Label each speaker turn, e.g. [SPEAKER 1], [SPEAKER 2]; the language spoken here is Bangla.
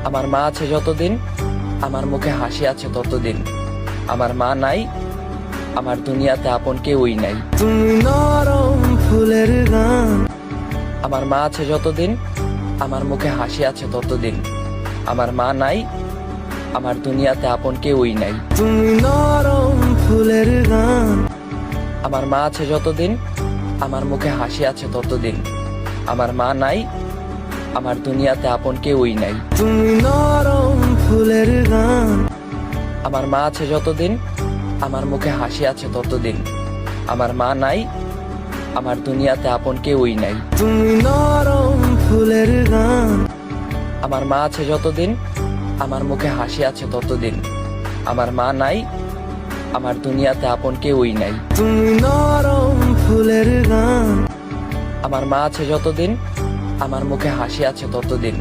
[SPEAKER 1] আমার মা আছে যতদিন, আমার মুখে হাসি আছে ততদিন। আমার মা নাই, আমার দুনিয়াতে আপন কেউই নাই।
[SPEAKER 2] তুমি নরম ফুলের গান।
[SPEAKER 1] আমার মা আছে যতদিন, আমার মুখে হাসি আছে ততদিন। আমার মা নাই, আমার দুনিয়াতে আপন কেউই নাই।
[SPEAKER 2] তুমি নরম ফুলের গান।
[SPEAKER 1] আমার মা আছে যতদিন, আমার মুখে হাসি আছে ততদিন। আমার মা নাই, আমার দুনিয়াতে আপন কেউই নাই।
[SPEAKER 2] তুমি নরম ফুলের গান।
[SPEAKER 1] আমার মা আছে যতদিন, আমার মুখে হাসি আছে ততদিন। আমার মা নাই, আমার দুনিয়াতে আপন কেউই নাই।
[SPEAKER 2] তুমি নরম ফুলের গান।
[SPEAKER 1] আমার মা আছে যতদিন, আমার মুখে হাসি আছে ততদিন। আমার মা নাই, আমার দুনিয়াতে আপন কেউই নাই।
[SPEAKER 2] তুমি নরম ফুলের গান।
[SPEAKER 1] আমার মা আছে যতদিন, আমার মুখে হাসি আছে ততদিন।